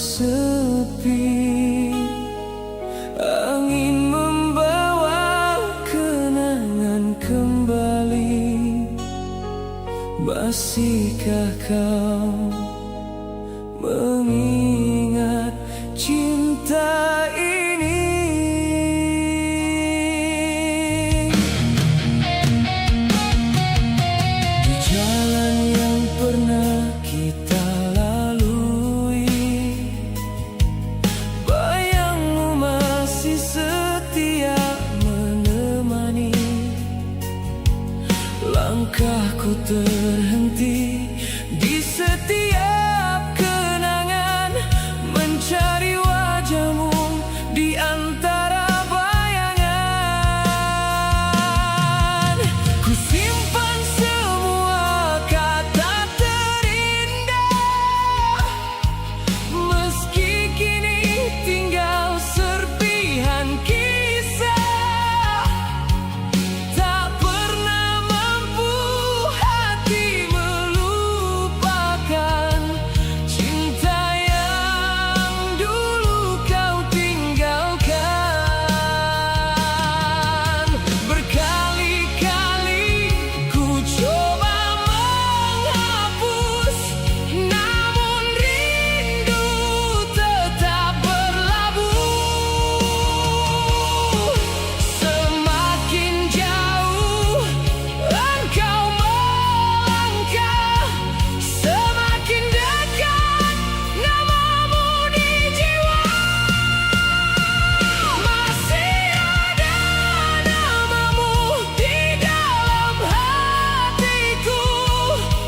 sepi, angin membawa kenangan kembali. Masihkah kau mengingat cinta ini? Di jalan yang pernah kita lalui, bayangmu masih setia menemani. Langkahku terhenti di setiap kenangan, mencari wajahmu di antara bayangan. Ku simpan semua kata terindah, meski kini tinggal serpihan kisah. Tak pernah mampu hati melupakan cinta yang dulu kau tinggalkan. Berkali-kali ku coba menghapus, namun rindu tetap berlabuh. Semakin jauh engkau melangkah, semakin dekat namamu di jiwa. Masih ada namamu di dalam hatiku,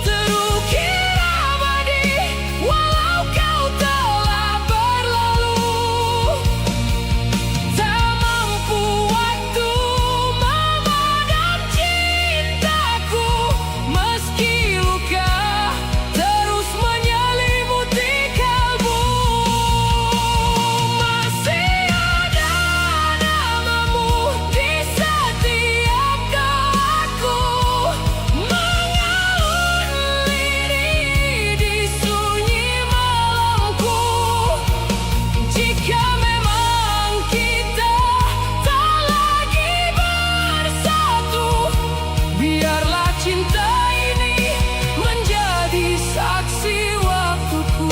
terukir abadi walau kau telah berlalu. Tak mampu waktu memadam cintaku, meski luka terus menyelimuti kalbu. Masih ada namamu di setiap doaku, mengalun lirih di sunyi malamku. Jika memang kita tak lagi bersatu, biarlah cinta ini menjadi saksi waktuku.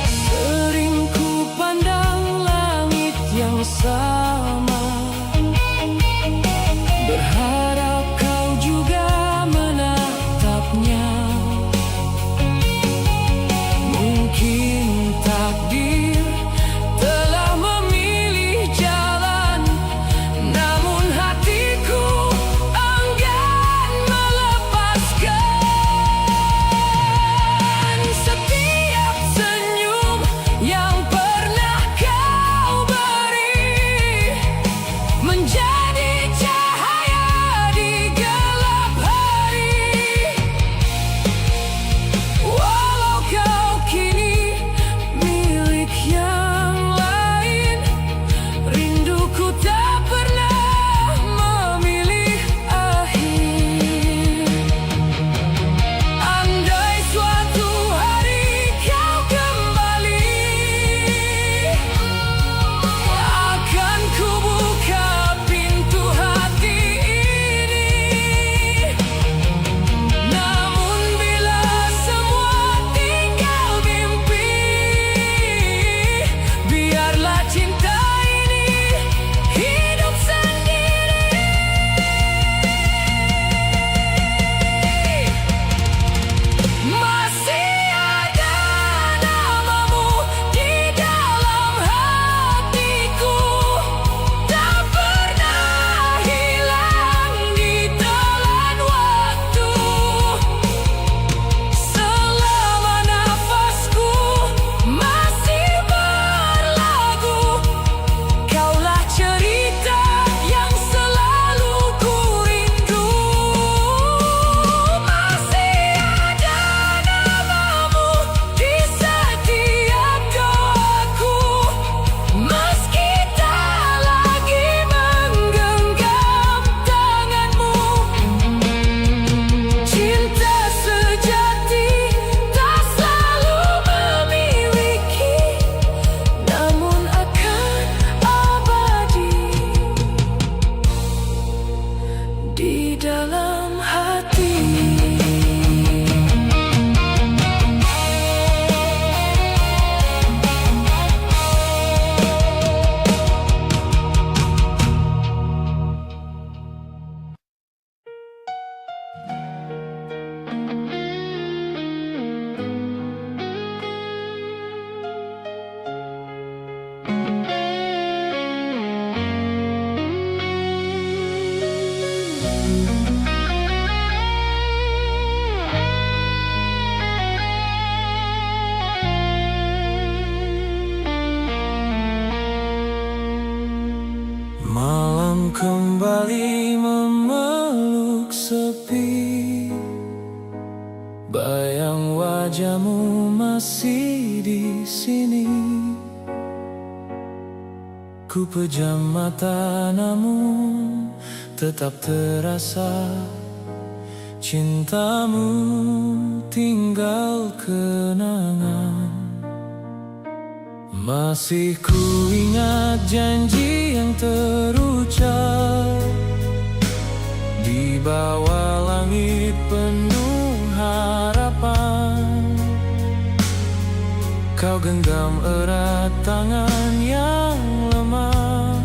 Sering ku pandang langit yang sama, berharap kau juga menatapnya. Mungkin takdir telah memilih jalan, namun hatiku Malam kembali memeluk sepi, bayang wajahmu masih di sini. Ku pejam mata namun tetap terasa cintamu tinggal kenangan. Masih ku ingat janji yang terucap di bawah langit penuh harapan. Kau genggam erat tangan yang lemah,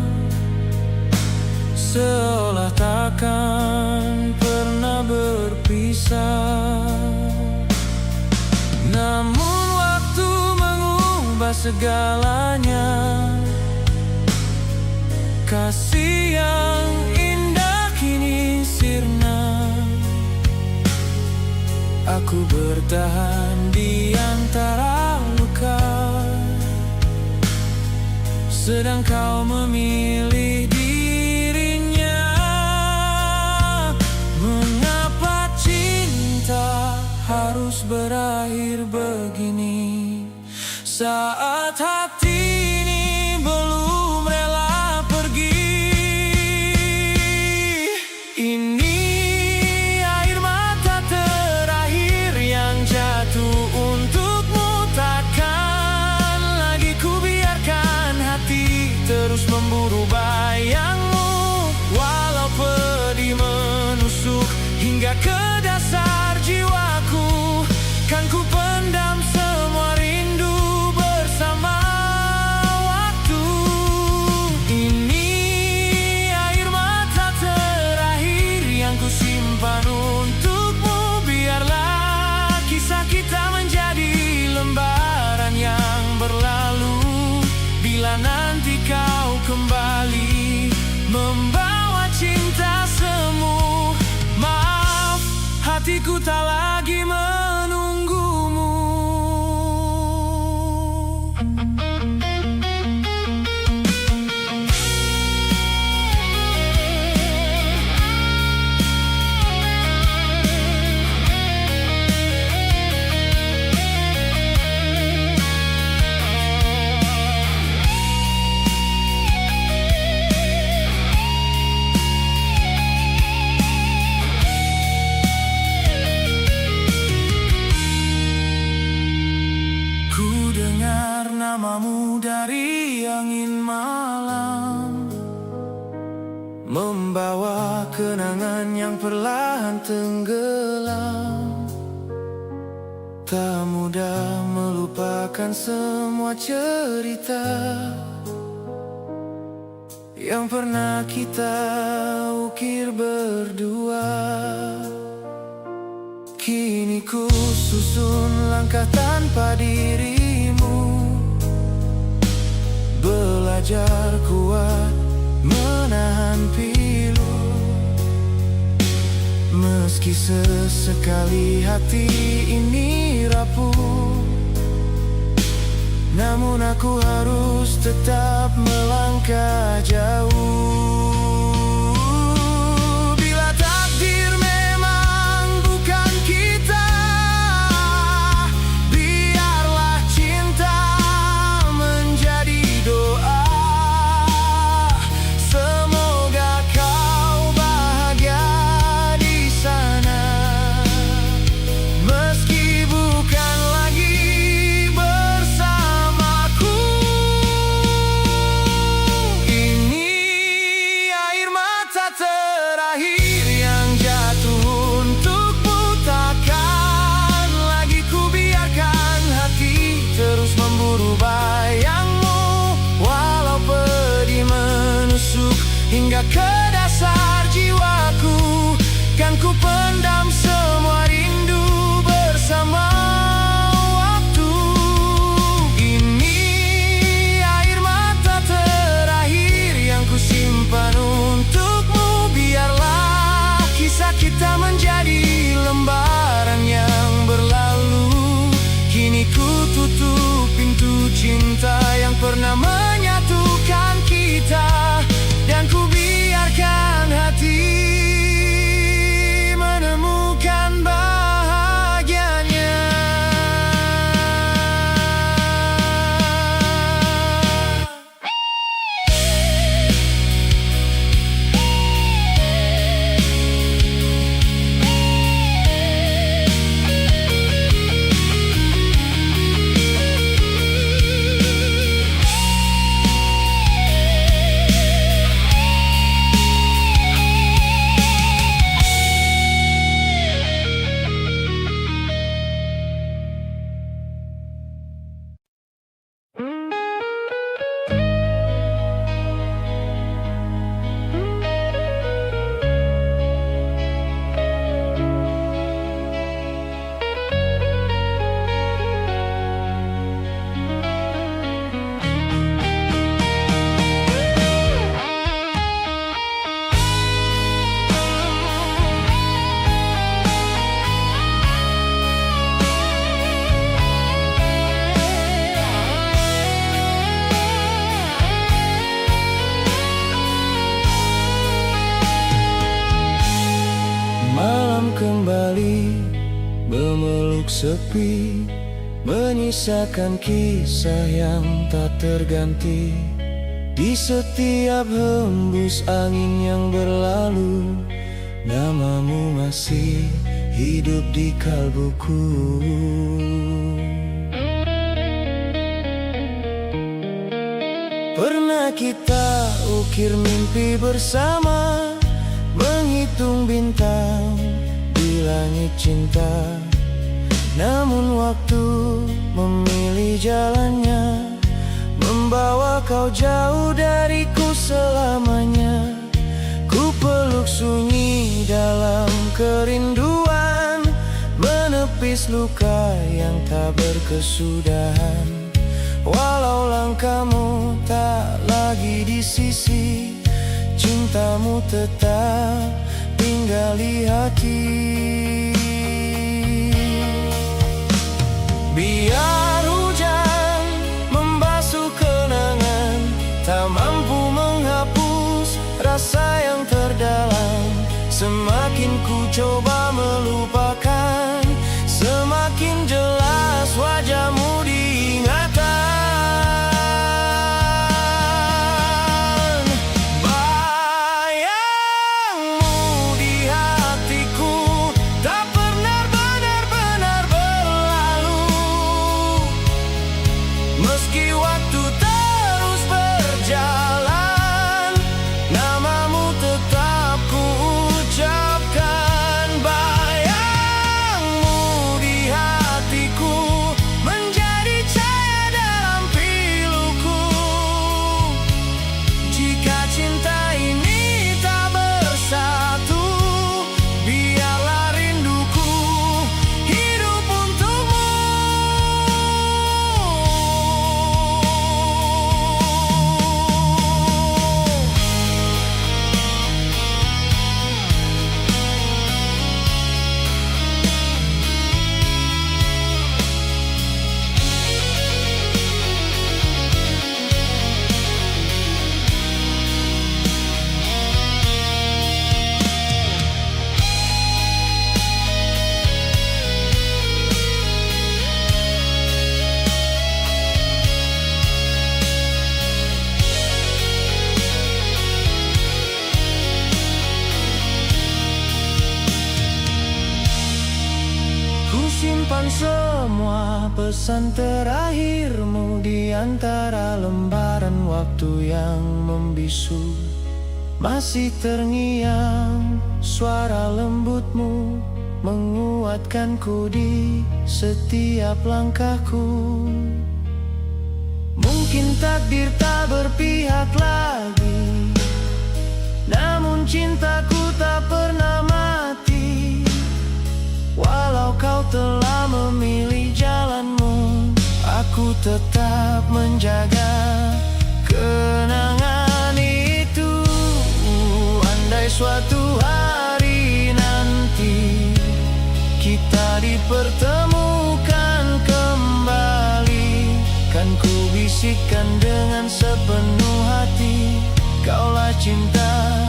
seolah takkan pernah berpisah. Namun waktu mengubah segalanya. Kasih yang indah kini sirna. Aku bertahan di antara luka, sedang kau memilih dirinya. Mengapa cinta harus berakhir begini, saat hati ini belum rela pergi? Ini air mata terakhir yang jatuh untukmu. Takkan lagi ku biarkan hati terus memburu bayangmu. Walau pedih menusuk hingga ke dasar jiwaku, kan ku pendam semua rindu bersama waktu. Ini air mata terakhir yang ku simpan untukmu. Biarlah kisah kita menjadi lembaran yang berlalu. Bila nanti kau kembali membawa cinta semu, maaf, hatiku tak lagi menunggumu. Ku dengar namamu dari angin malam, membawa kenangan yang perlahan tenggelam. Tak mudah melupakan semua cerita yang pernah kita ukir berdua. Kini ku susun langkah tanpa dirimu, belajar kuat menahan pilu. Meski sesekali hati ini rapuh, namun aku harus tetap melangkah jauh. Bila takdir memang bukan kita, biarlah cinta menjadi doa. Semoga kau bahagia di sana, meski bukan lagi bersamaku. Ini Kisah kita menjadi lembaran yang berlalu. Kini ku tutup pintu cinta yang pernah menyatukan kita, dan ku biarkan hati menemukan bahagianya. Malam kembali memeluk sepi, menyisakan kisah yang tak terganti. Di setiap hembus angin yang berlalu, namamu masih hidup di kalbuku. Pernah kita ukir mimpi bersama, menghitung bintang di langit cinta. Namun waktu memilih jalannya, membawa kau jauh dariku selamanya. Ku peluk sunyi dalam kerinduan, menepis luka yang tak berkesudahan. Walau langkahmu tak lagi di sisi, cintamu tetap tinggal di hati. Biar hujan membasuh kenangan, tak mampu menghapus rasa yang terdalam. Semakin ku coba melupakan, semakin jelas wajahmu diingatan. Meski waktu terus berjalan, namamu tetap ku ucapkan. Bayangmu di hatiku menjadi cahaya dalam piluku. Jika cinta ini tak bersatu, biarlah rinduku hidup untukmu. Simpan semua pesan terakhirmu di antara lembaran waktu yang membisu. Masih terngiang suara lembutmu, menguatkanku di setiap langkahku. Mungkin takdir tak berpihak lagi, namun cintaku tak pernah mati. Walau kau telah memilih jalanmu, aku tetap menjaga kenangan itu. Andai suatu hari pertemukan kembali. Kan ku bisikkan dengan sepenuh hati, kaulah cinta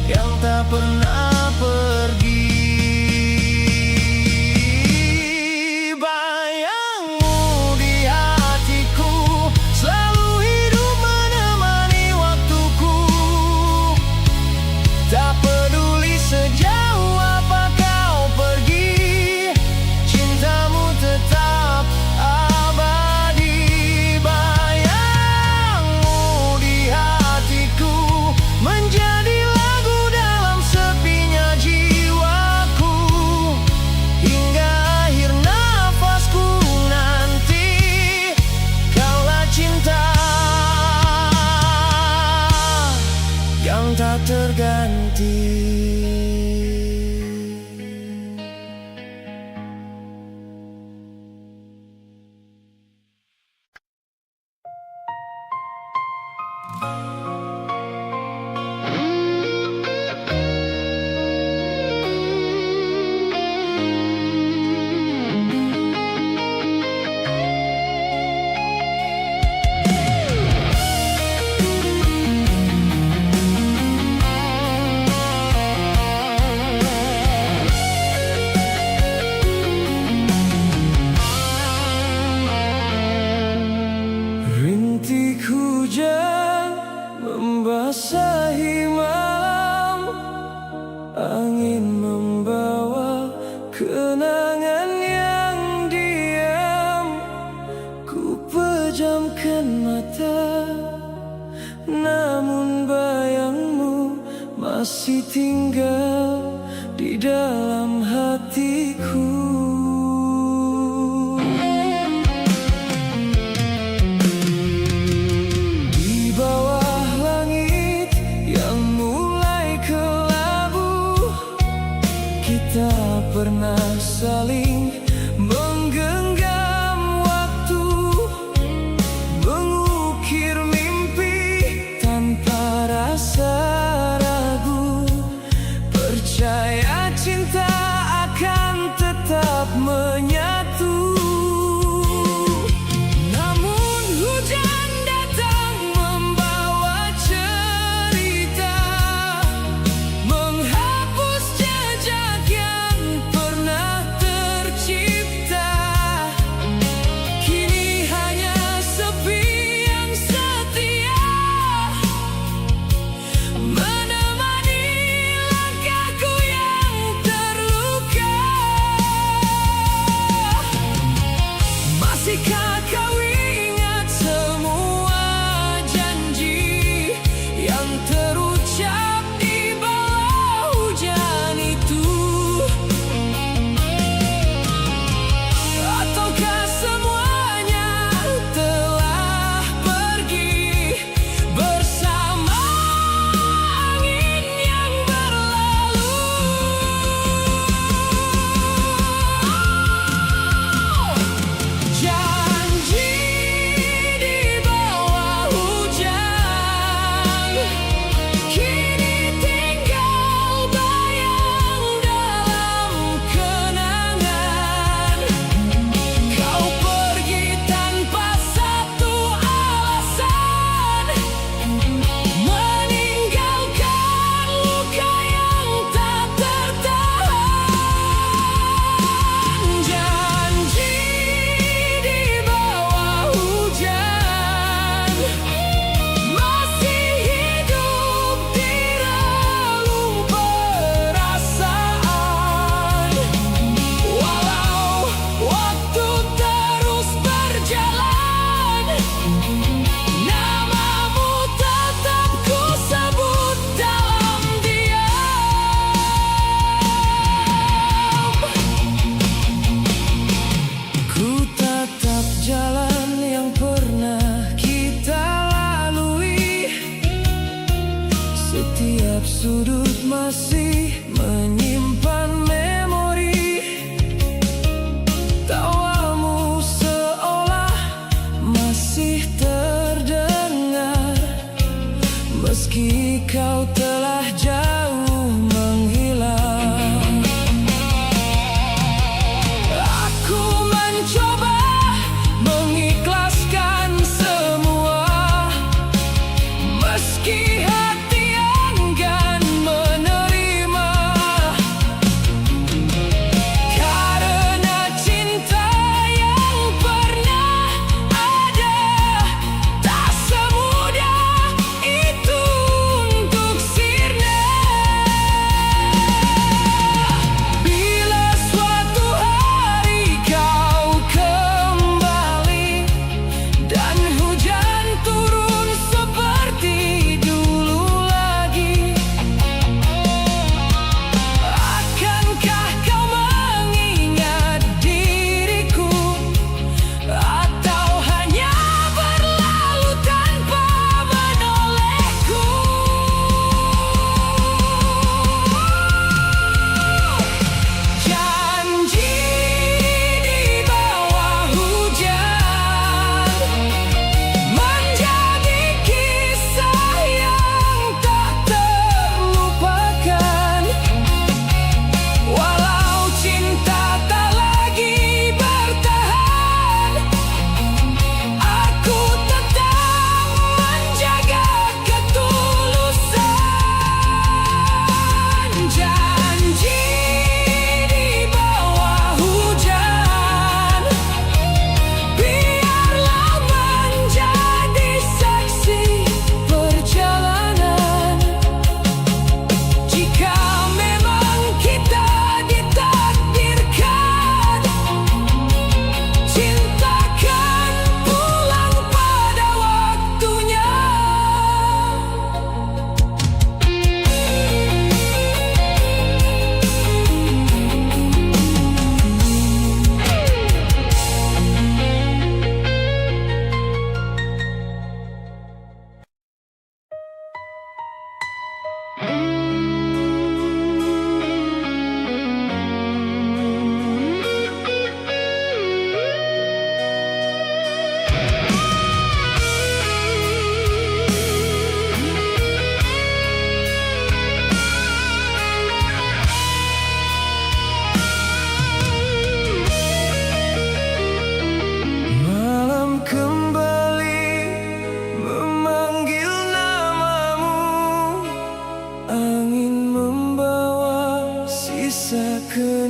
yang tak pernah pergi. Bayangmu di hatiku, selalu hidup menemani waktuku. Tak peduli sejauh apa kau pergi, cintamu tetap abadi. Bayangmu di hatiku, menjadi lagu dalam sepinya jiwaku. Hingga akhir nafasku nanti, kaulah cinta yang tak terganti. Rintik hujan membasahi malam, angin membawa kenangan yang diam. Ku pejamkan mata, namun bayangmu masih tinggal di dalam hatiku. Tak pernah saling menggenggam waktu, mengukir mimpi tanpa rasa ragu. Percaya cinta akan tetap menyatu. Namun hujan datang membawa cerita, menghapus jejak yang pernah tercipta. Kini hanya sepi yang setia menemani langkahku yang terluka.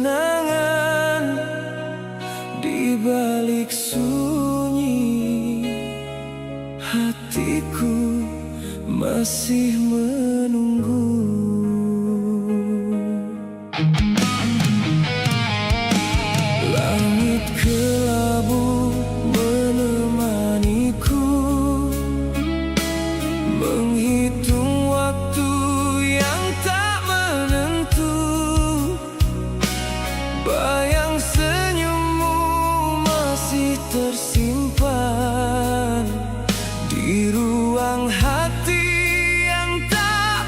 kenangan di balik sunyi. Hatiku masih menunggu. Langit kelabu menemaniku, menghitung waktu yang tak menentu. Bayang senyummu masih tersimpan di ruang hati yang tak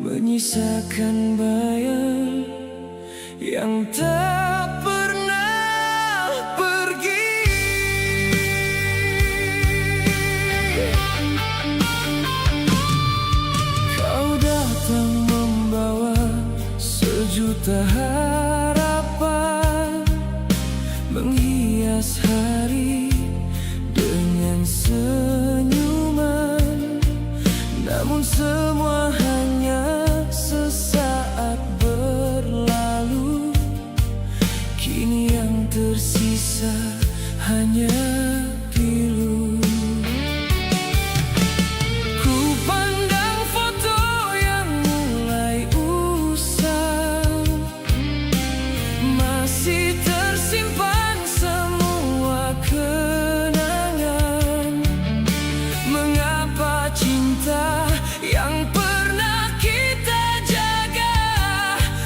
menyisakan bayang yang tak pernah pergi. Kau datang membawa sejuta harapan, menghias hari dengan senyuman. Namun semua hanya sesaat berlalu. Kini yang tersisa hanya pilu. Ku pandang foto yang mulai usang, masih tersimpan semua kenangan. Mengapa cinta yang pernah kita jaga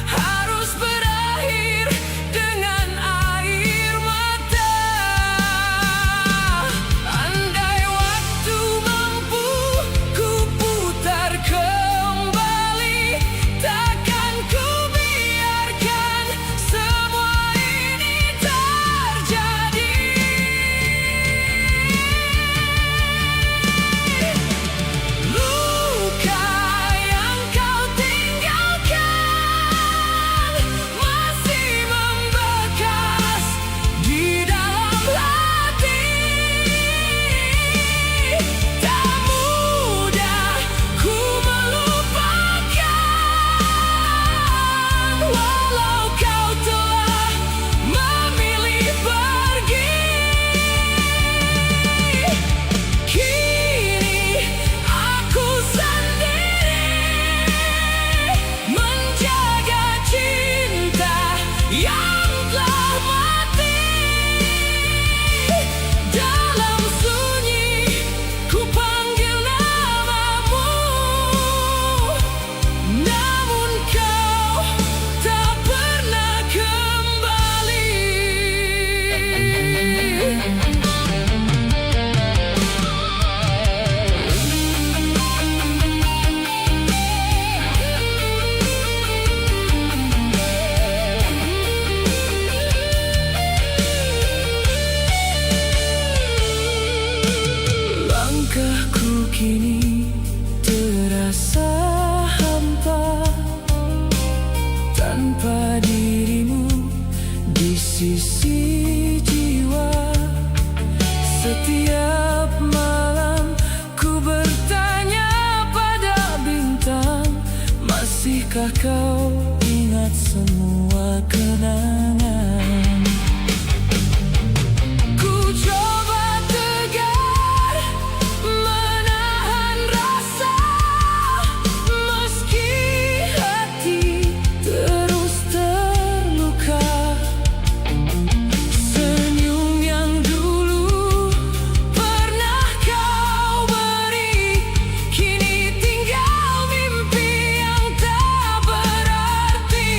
harus berakhir dengan air mata? Andai waktu mampu ku putar kembali, takkan ku biarkan semua ini terjadi. Luka yang kau tinggalkan masih membekas di dalam hati. Tak mudah ku melupakan, walau kau telah memilih pergi. Kini aku sendiri menjaga cinta yang telah mati. Dalam sunyi ku panggil namamu, namun kau tak pernah kembali. Langkahku kini terasa hampa tanpa dirimu di sisi jiwa. Setiap malam ku bertanya pada bintang, masihkah kau ingat semua kenangan? Ku coba tegar menahan rasa, meski hati terus terluka. Senyum yang dulu pernah kau beri, kini tinggal mimpi yang tak berarti.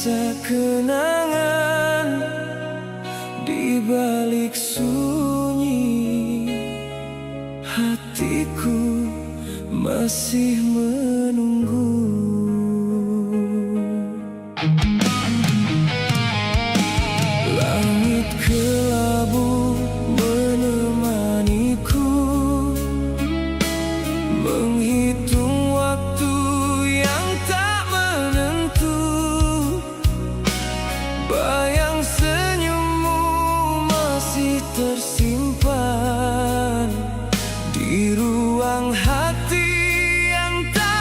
rasa kenangan di balik sunyi. Hatiku masih menunggu. Langit kelabu menemaniku, menghitung waktu yang tak menentu. Bayang senyummu masih tersimpan di ruang hati yang tak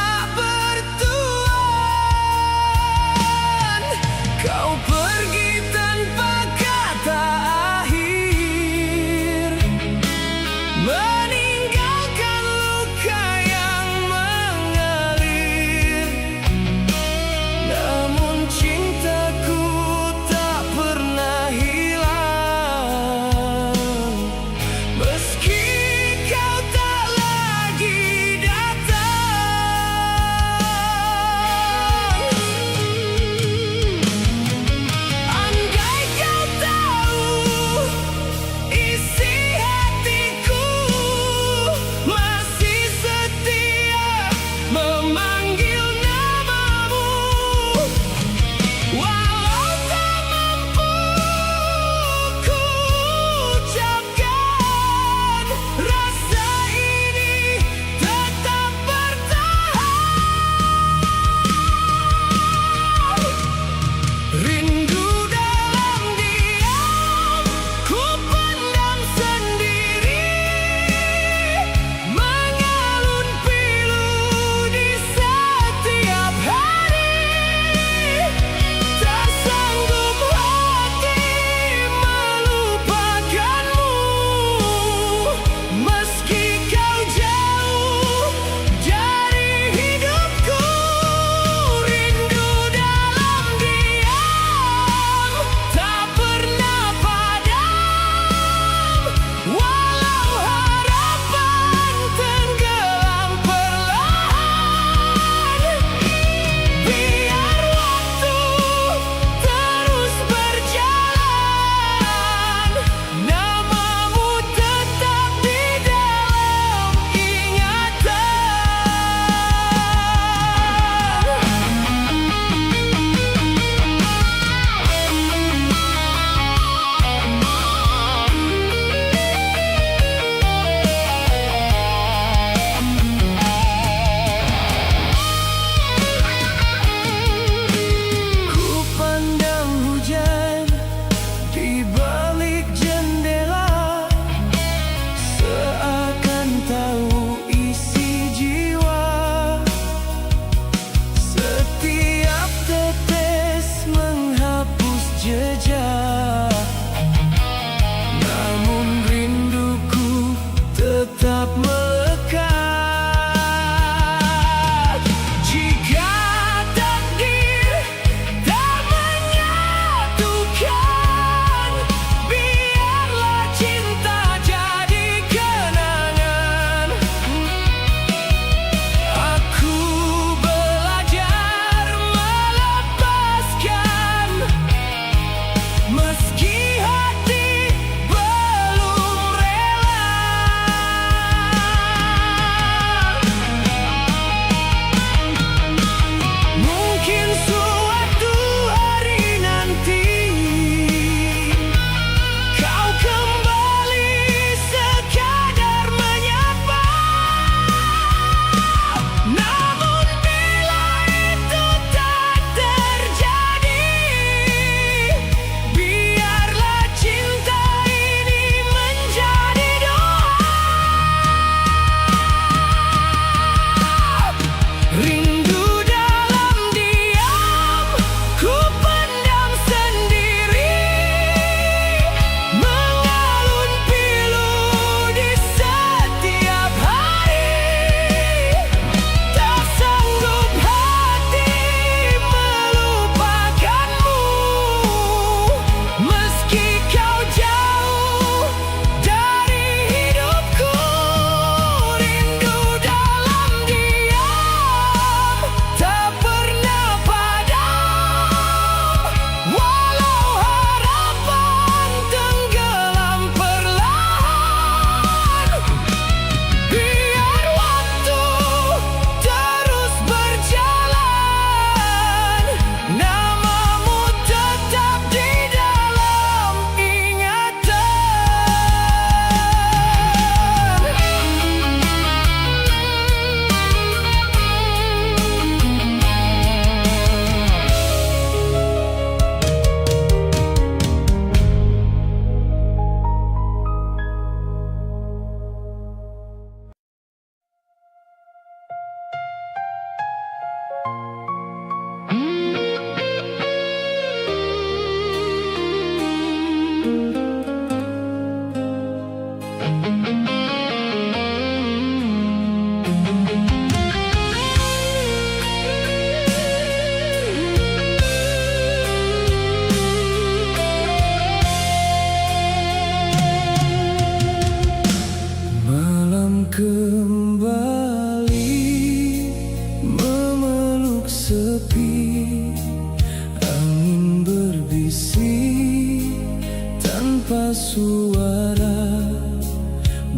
tanpa suara,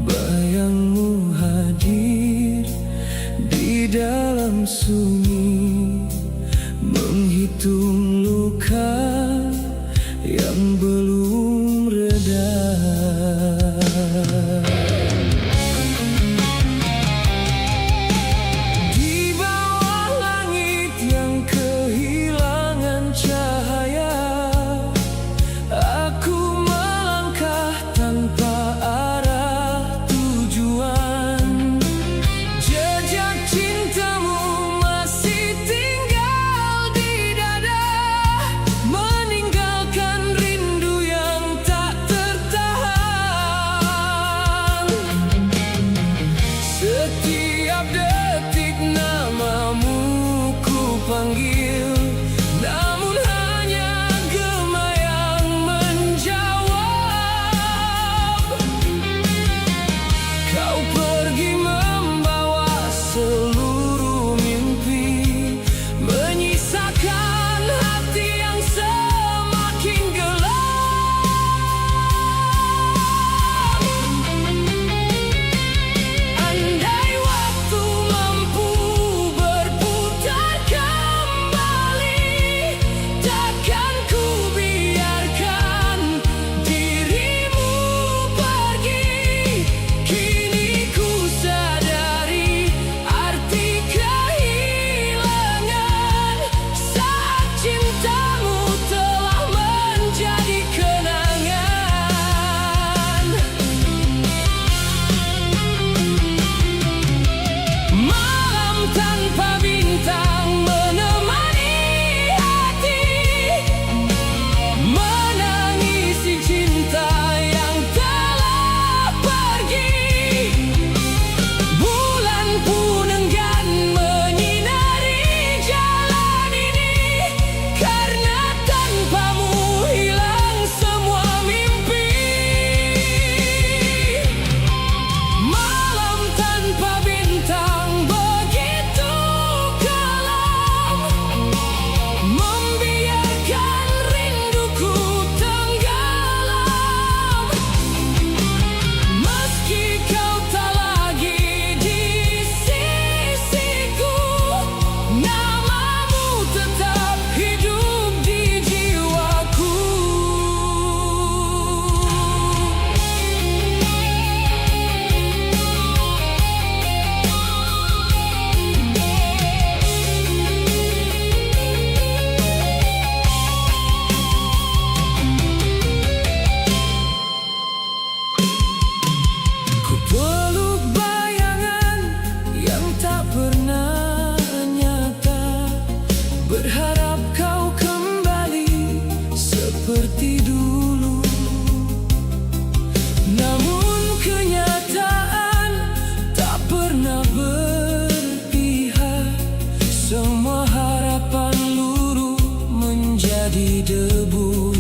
bayangmu hadir di dalam sunyi, menghitung luka yang belum reda. Di bawah langit yang kehilangan cahaya, aku melangkah tanpa arah tujuan. Jejak cintamu masih tinggal di dada, meninggalkan rindu yang tak tertahan. Setiap detik namamu ku panggil, namun hanya gema yang menjawab. Kau pergi membawa seluruh mimpi, menyisakan hati yang semakin gelap. Andai waktu mampu berputar kembali, takkan ku biarkan dirimu pergi. Kini ku sadari arti kehilangan, saat cintamu telah menjadi kenangan. Malam tanpa bintang menemani hati, menangisi cinta yang telah pergi. Bulan pun enggan menyinari jalan ini, karena tanpamu hilang semua mimpi. Malam tanpa bintang begitu kelam, membiarkan rinduku tenggelam. Meski kau tak lagi di sisiku, namamu tetap hidup di jiwaku. Ku peluk bayangan yang tak pernah nyata, berharap kau kembali seperti dulu. Namun kenyataan tak pernah berpihak, semua harapan luruh menjadi debu.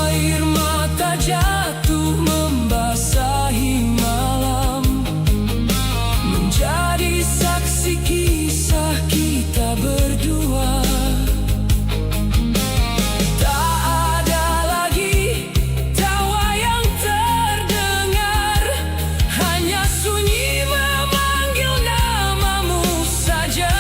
Air mata jatuh membasahi malam, menjadi saksi kisah kita berdua. Tak ada lagi tawa yang terdengar, hanya sunyi memanggil namamu saja.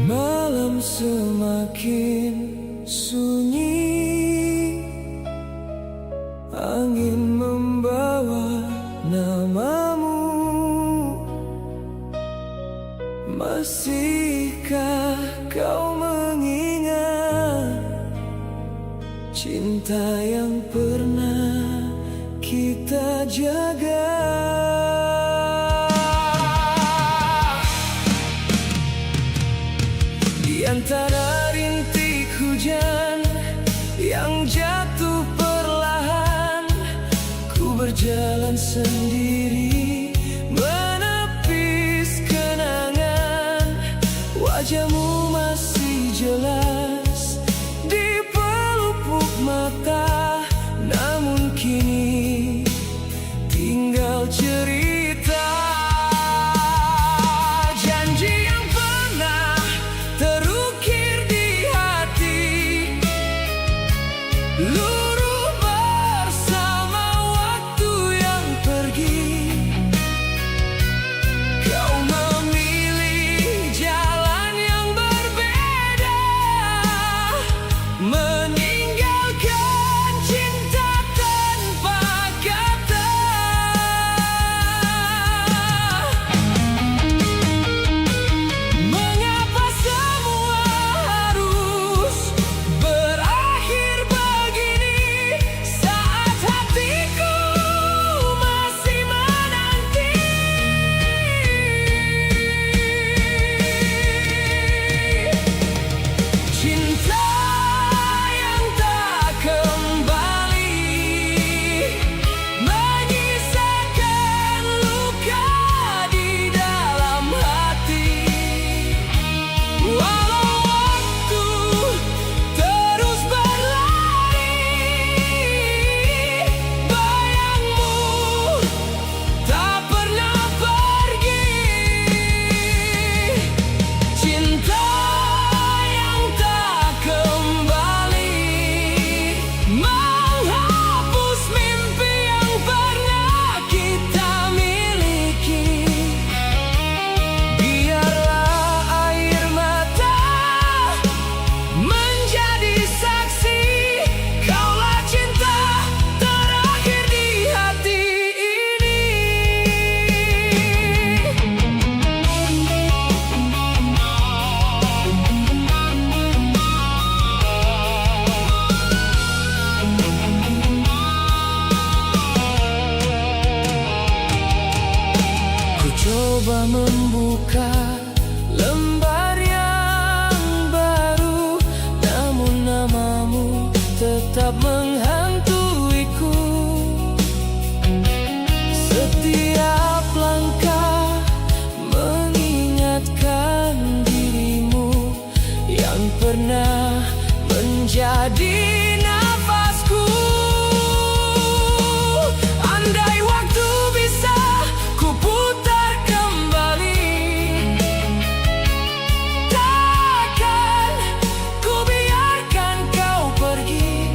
Malam semakin sunyi, angin membawa namamu. Masihkah kau mengingat cinta yang pernah kita jaga? Di antara rintik hujan yang jatuh perlahan, ku berjalan sendiri menepis kenangan. Wajahmu masih jelas di pelupuk mata, namun kini tinggal cerita. Janji yang pernah terukir di hati, luruh bersama waktu yang pergi. Kau memilih jalan yang berbeda, meninggalkan cinta tanpa kata. Mengapa semua harus berakhir begini, saat hatiku masih menanti? Cinta yang tak kembali menyisakan luka di dalam hati. Walau waktu terus berlari, bayangmu tak pernah pergi. Cinta yang tak kembali menghapus mimpi yang pernah kita miliki. Biarlah air mata menjadi saksi, kaulah cinta terakhir di hati ini. Ku coba membuka lembar yang baru, namun namamu tetap menghantuiku. Setiap langkah mengingatkan dirimu yang pernah menjadi nafasku. Andai waktu bisa ku putar kembali, takkan ku biarkan kau pergi.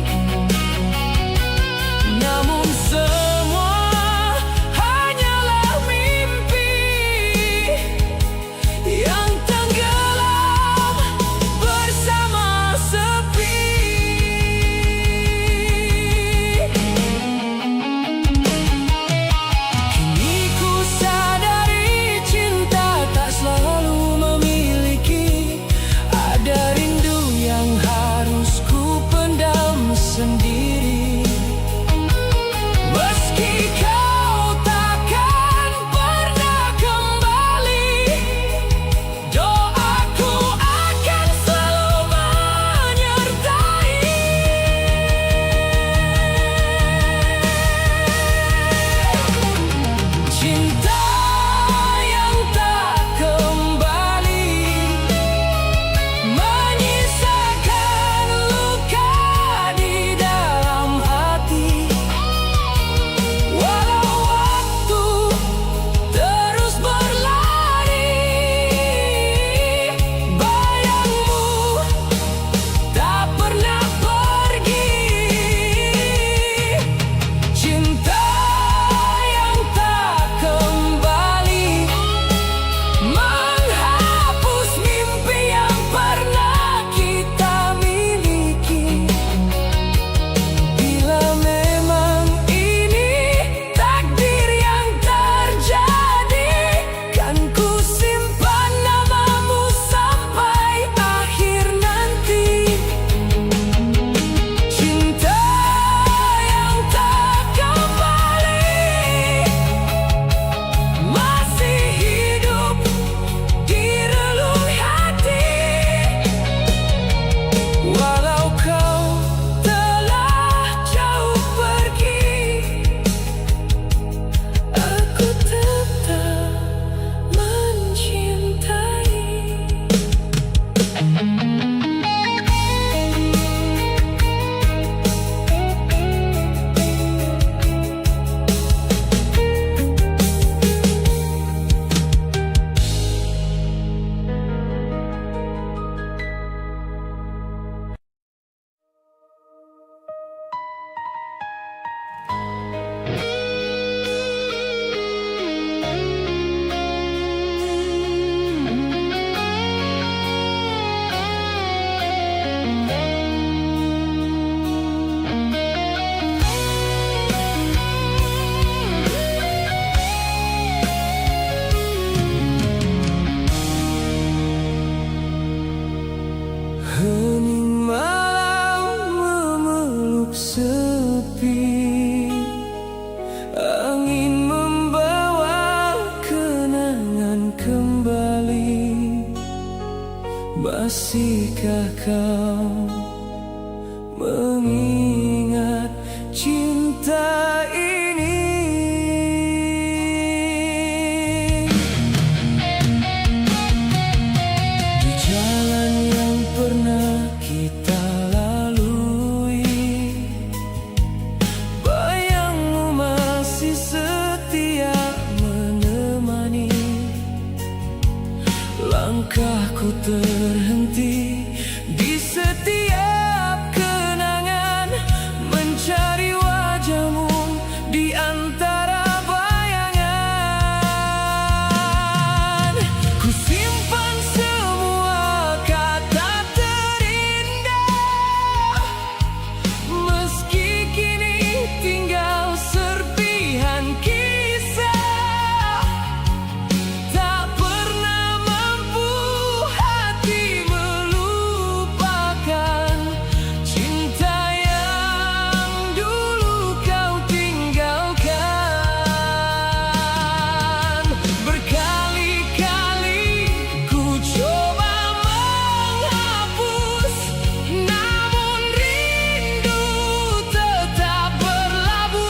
cinta ini. Di jalan yang pernah kita lalui, bayangmu masih setia menemani. Langkahku terhenti di setiap kenangan, mencari wajahmu di antara bayangan. Ku simpan semua kata terindah, meski kini tinggal serpihan kisah. Tak pernah mampu hati melupakan cinta yang dulu kau tinggalkan. Berkali-kali ku coba menghapus, namun rindu tetap berlabuh.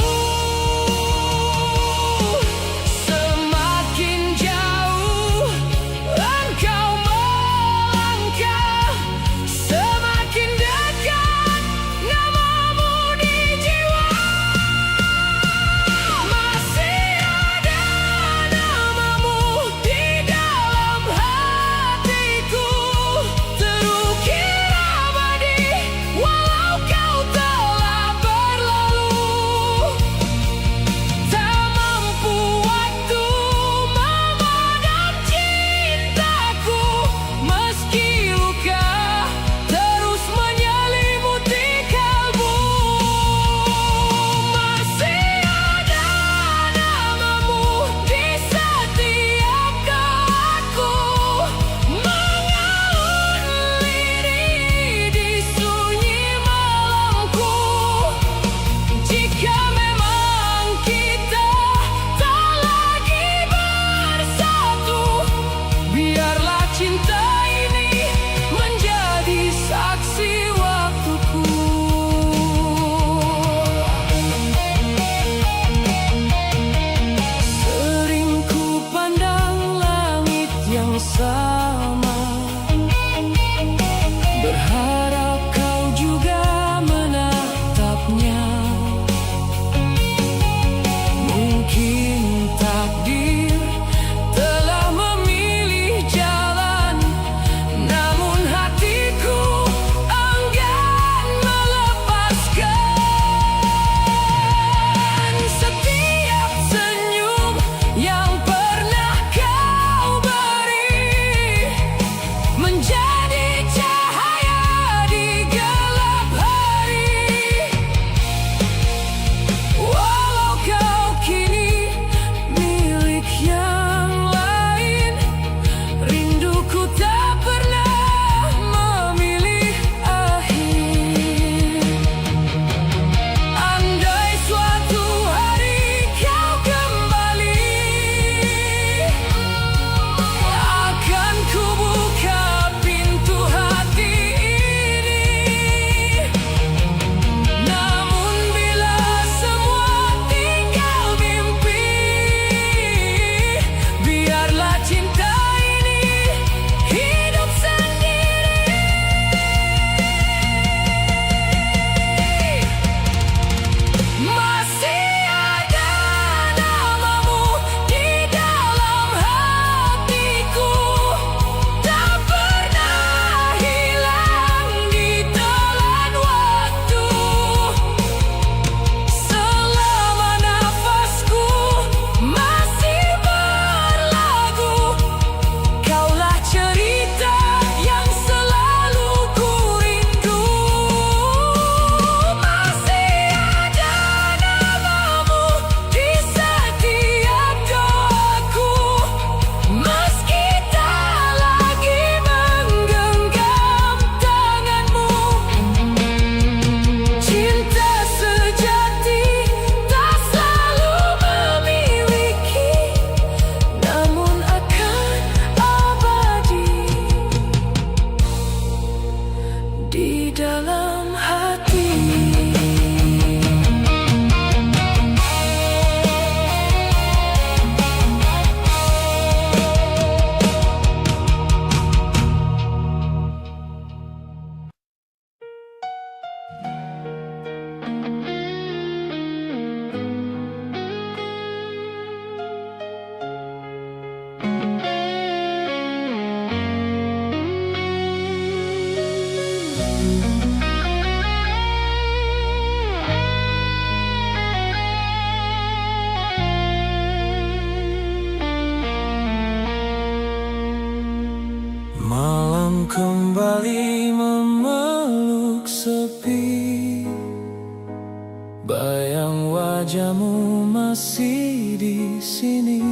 wajahmu masih di sini.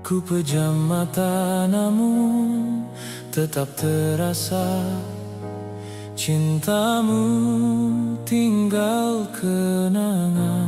Ku pejam mata namun tetap terasa cintamu tinggal kenangan.